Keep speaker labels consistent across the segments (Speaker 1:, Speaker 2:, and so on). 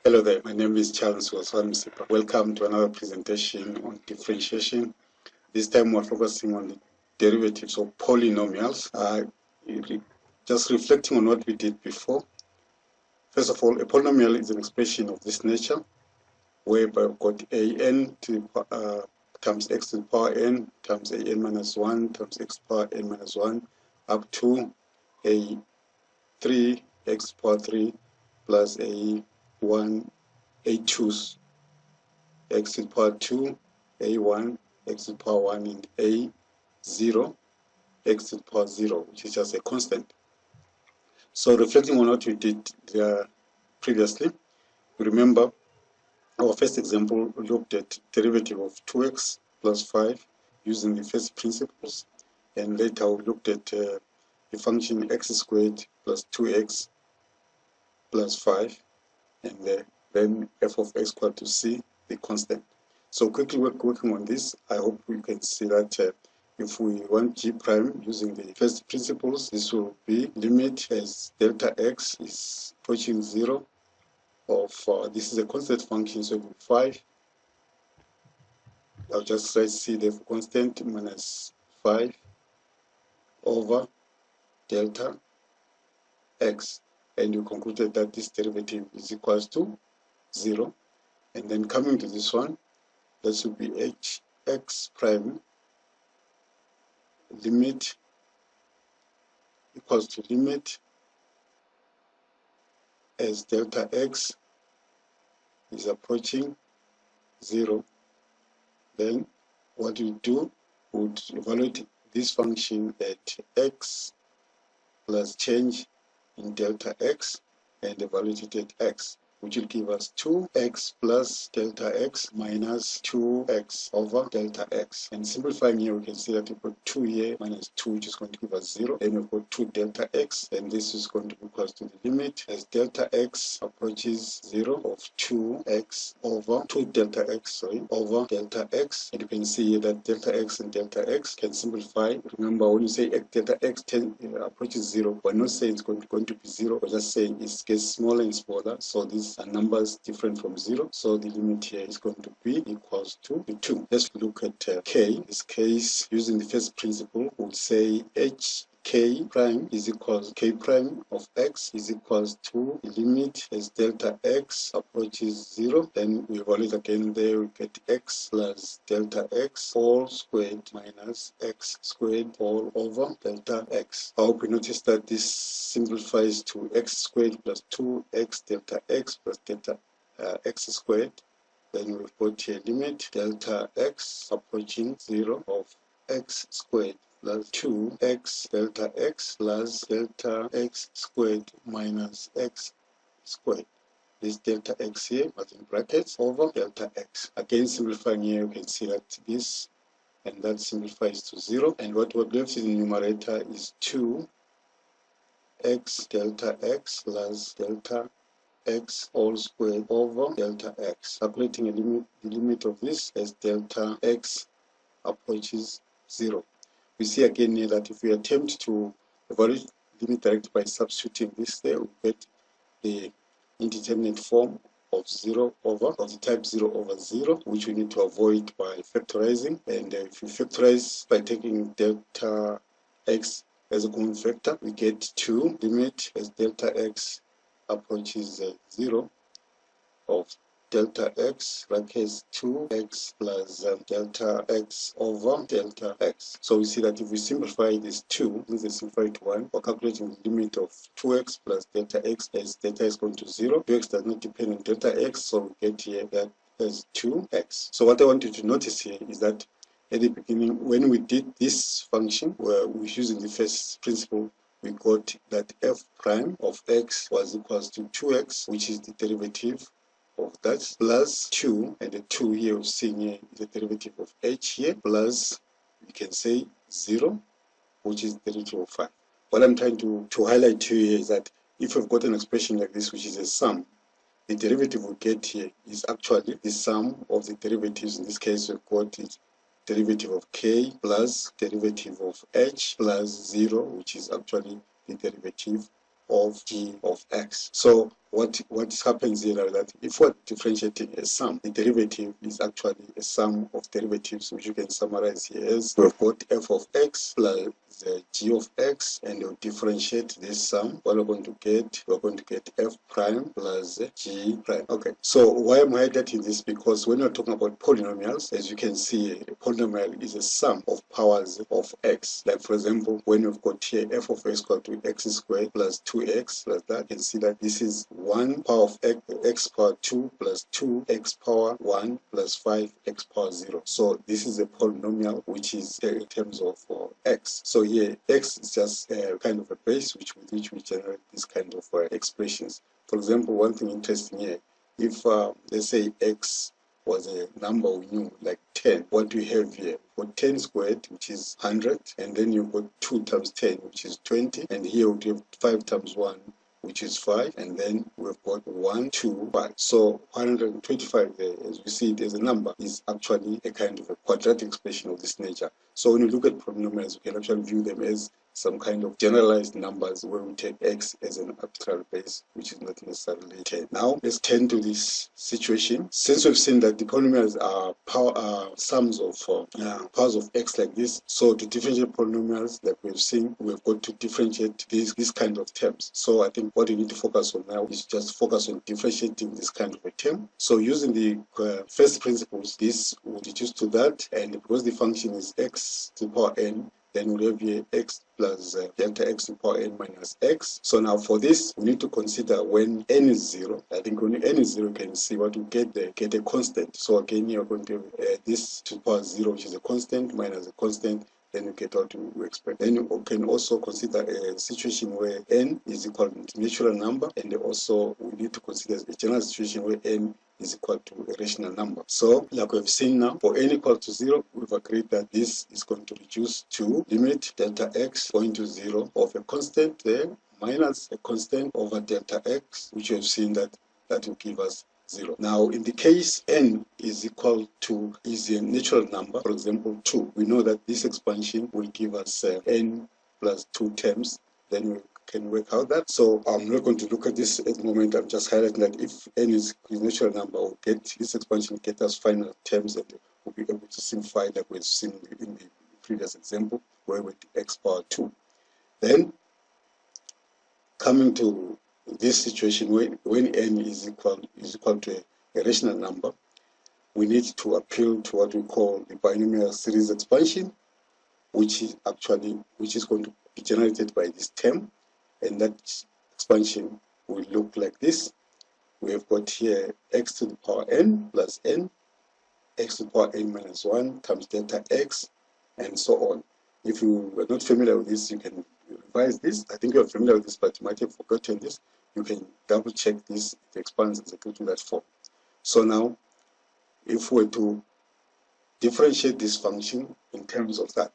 Speaker 1: Hello there, my name is Charles Waswamisipa. Welcome to another presentation on differentiation. This time we're focusing on the derivatives of polynomials. Just reflecting on what we did before. First of all, a polynomial is an expression of this nature, whereby we've got an times x to the power n times an minus 1 times x to the power n minus 1 up to a 3 x to the power 3 plus a2 x to the power 2, a1, x to the power 1, and a0, x to the power 0, which is just a constant. So reflecting on what we did previously, remember our first example looked at derivative of 2x plus 5 using the first principles, and later we looked at the function x squared plus 2x plus 5, and then f of x equal to c, the constant. So quickly working on this, I hope we can see that if we want g prime using the first principles, this will be limit as delta x is approaching 0 of, this is a constant function, so it will be 5. I'll just write c the constant minus 5 over delta x, and you concluded that this derivative is equals to 0. And then coming to this one, this will be hx prime limit equals to limit as delta x is approaching 0. Then what we do would evaluate this function at x plus change in delta x and evaluate it at x, which will give us 2x plus delta x minus 2x over delta x. And simplifying here, we can see that we've got 2 here minus 2, which is going to give us 0. Then we've got 2 delta x, and this is going to be equal to the limit as delta x approaches 0 of 2x over 2 delta x, over delta x. And you can see here that delta x and delta x can simplify. Remember, when you say delta x approaches 0, we're not saying it's going to be 0, we're just saying it gets smaller and smaller. So these are numbers different from 0. So the limit here is going to be equals to 2. Let's look at k. In this case, using the first principle, we'll say k prime is equals k prime of x is equals to the limit as delta x approaches 0. Then we evaluate again there, we get x plus delta x all squared minus x squared all over delta x. I hope you notice that this simplifies to x squared plus 2x delta x plus delta x squared. Then we've got here limit delta x approaching 0 of x squared plus 2x delta x plus delta x squared minus x squared. This delta x here, but in brackets, over delta x. Again, simplifying here, you can see that this and that simplifies to 0. And what we're left in the numerator is 2x delta x plus delta x all squared over delta x. Calculating the limit of this as delta x approaches 0. We see again here that if we attempt to evaluate limit directly by substituting this there, we get the indeterminate form of 0 over, of the type 0 over 0, which we need to avoid by factorizing. And if we factorize by taking delta x as a common factor, we get 2 limit as delta x approaches 0 of delta x brackets 2x plus delta x over delta x. So we see that if we simplify this 2, this is simplified to 1, we're calculating the limit of 2x plus delta x as delta is going to 0. 2x does not depend on delta x, so we get here that as 2x. So what I want you to notice here is that at the beginning, when we did this function, where we're using the first principle, we got that f prime of x was equals to 2x, which is the derivative of that, plus 2, and the 2 here we're seeing here is the derivative of h here, plus we can say 0, which is the derivative of 5. What I'm trying to highlight to you here is that if we've got an expression like this, which is a sum, the derivative we get here is actually the sum of the derivatives. In this case, we've got it derivative of k plus derivative of h plus 0, which is actually the derivative of g of x. So what happens here is that if we're differentiating a sum, the derivative is actually a sum of derivatives, which you can summarize here as we've got f of x plus the g of x, and we'll differentiate this sum. What we're going to get f prime plus g prime. Okay, so why am I highlighting this? Because when we're talking about polynomials, as you can see, a polynomial is a sum of powers of x. Like for example, when we've got here f of x equal to x squared plus 2x plus that, you can see that this is 1 power of x power 2 plus 2x power 1 plus 5x power 0. So this is a polynomial which is in terms of x. So here x is just kind of a base with which we generate this kind of expressions. For example, one thing interesting here, if let's say x was a number we knew, like 10, what do we have here? For 10 squared, which is 100, and then you've got 2 times 10, which is 20, and here we have 5 times 1, which is 5, and then we've got 1, 2, 5. So 125 there, as we see it as a number, is actually a kind of a quadratic expression of this nature. So when you look at polynomials, we can actually view them as some kind of generalized numbers where we take x as an arbitrary base, which is not necessarily 10. Now, let's turn to this situation. Since we've seen that the polynomials are sums of powers of x like this, so to differentiate polynomials like we've seen, we've got to differentiate these kind of terms. So I think what we need to focus on now is just focus on differentiating this kind of a term. So using the first principles, this will reduce to that, and because the function is x to the power n, then we have here x plus delta x to the power n minus x. So now for this, we need to consider when n is 0. I think when n is 0, you can see what we get there, get a constant. So again, you're going to have this to the power 0, which is a constant, minus a constant, then you get what you expect. Then you can also consider a situation where n is equal to natural number, and also we need to consider a general situation where n is equal to a rational number. So like we've seen now, for n equal to 0, we've agreed that this is going to reduce to limit delta x going to 0 of a constant there minus a constant over delta x, which we've seen that will give us 0. Now, in the case n is equal to is a natural number, for example 2, we know that this expansion will give us n plus 2 terms. Then we can work out that. So I'm not going to look at this at the moment. I'm just highlighting that if n is a natural number, we'll get this expansion, get us final terms, and we'll be able to simplify like we've seen in the previous example where with x power 2. Then coming to this situation when n is equal to a rational number, we need to appeal to what we call the binomial series expansion, which is going to be generated by this term, and that expansion will look like this. We have got here x to the power n plus n, x to the power n minus 1 times delta x, and so on. If you are not familiar with this, you can revise this. I think you are familiar with this, but you might have forgotten this. You can double check this. It expands exactly to that form. So now, if we were to differentiate this function in terms of that,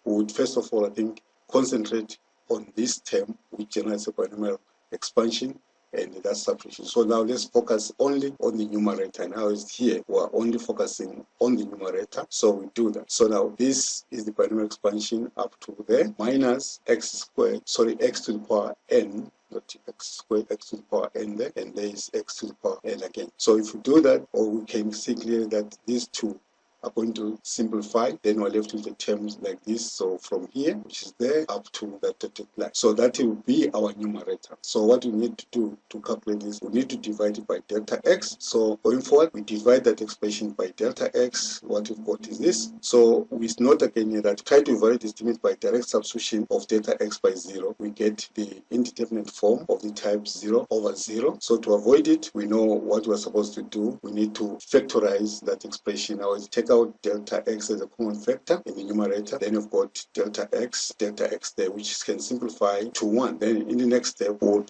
Speaker 1: we would first of all, I think, concentrate on this term which generates a binomial expansion, and that's subtraction. So now let's focus only on the numerator. Now is here we're only focusing on the numerator, so we do that. So now this is the binomial expansion up to there minus x to the power n, not x squared, x to the power n there, and there is x to the power n again. So if we do that, or we can see clearly that these two are going to simplify, then we're left with the terms like this. So from here, which is there, up to that dotted line. So that will be our numerator. So what we need to do to calculate this, we need to divide it by delta x. So going forward, we divide that expression by delta x. What we've got is this. So we note again here that try to evaluate this limit by direct substitution of delta x by 0. We get the indeterminate form of the type 0 over 0. So to avoid it, we know what we're supposed to do. We need to factorize that expression. Now let's take out delta x as a common factor in the numerator. Then you've got delta x there, which can simplify to 1. Then in the next step, we'll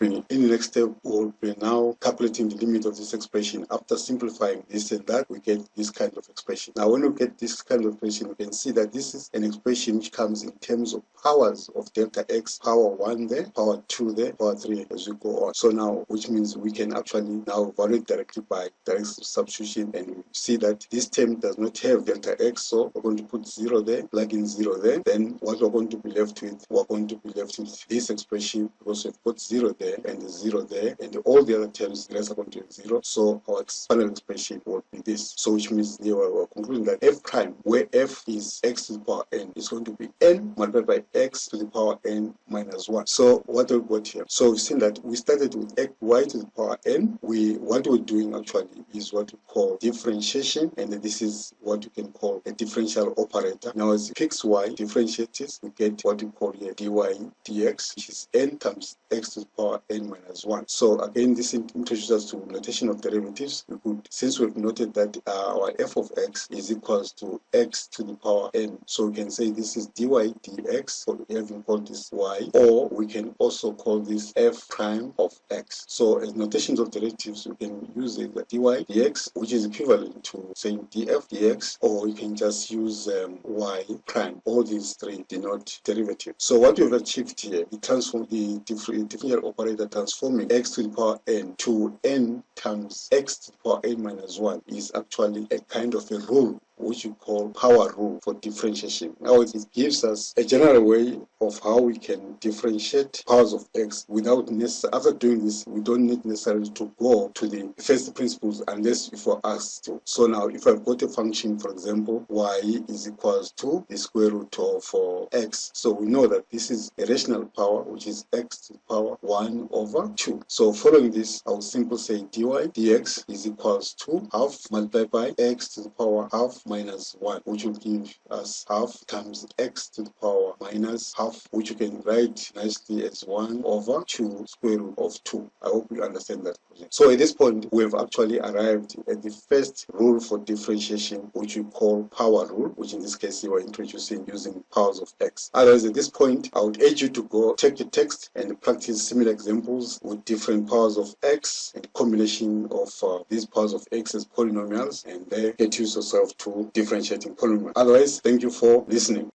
Speaker 1: be now calculating the limit of this expression. After simplifying this and that, we get this kind of expression. Now, when we get this kind of expression, we can see that this is an expression which comes in terms of powers of delta x, power 1 there, power 2 there, power 3 as we go on. So now, which means we can actually now evaluate directly by direct substitution, and we see that this term does not have have delta x, so we're going to put 0 there, plug in 0 there. Then what we're going to be left with, we're going to be left with this expression, because we've got 0 there and the 0 there, and all the other terms, the rest are going to be 0. So our final expression will be this. So which means here we're concluding that f prime, where f is x to the power n, is going to be n multiplied by x to the power n minus 1. So what have we got here? So we've seen that we started with y to the power n. What we're doing actually is what we call differentiation, and this is what you can call a differential operator. Now as you fix y, differentiate this, we get what we call here dy dx, which is n times x to the power n minus 1. So again, this introduces us to notation of derivatives. We could, since we've noted that our f of x is equals to x to the power n, so we can say this is dy dx, or we have called this y, or we can also call this f prime of x. So as notations of derivatives, we can use it dy dx, which is equivalent to saying df dx, or you can just use y prime. All these three denote derivative. So what we've achieved here, the differential operator transforming x to the power n to n times x to the power n minus 1 is actually a kind of a rule which we call power rule for differentiation. Now it gives us a general way of how we can differentiate powers of x without necessarily, after doing this, we don't need necessarily to go to the first principles unless if we're asked to. So now if I've got a function, for example, y is equals to the square root of x. So we know that this is a rational power, which is x to the power 1 over 2. So following this, I will simply say dy dx is equals to half multiplied by x to the power half minus 1, which will give us half times x to the power minus half, which you can write nicely as 1 over 2 square root of 2. I hope you understand that. So at this point, we have actually arrived at the first rule for differentiation, which we call power rule, which in this case we are introducing using powers of x. Otherwise, at this point, I would urge you to go take the text and practice similar examples with different powers of x and combination of these powers of x as polynomials, and there get yourself to differentiating polynomials. Otherwise, thank you for listening.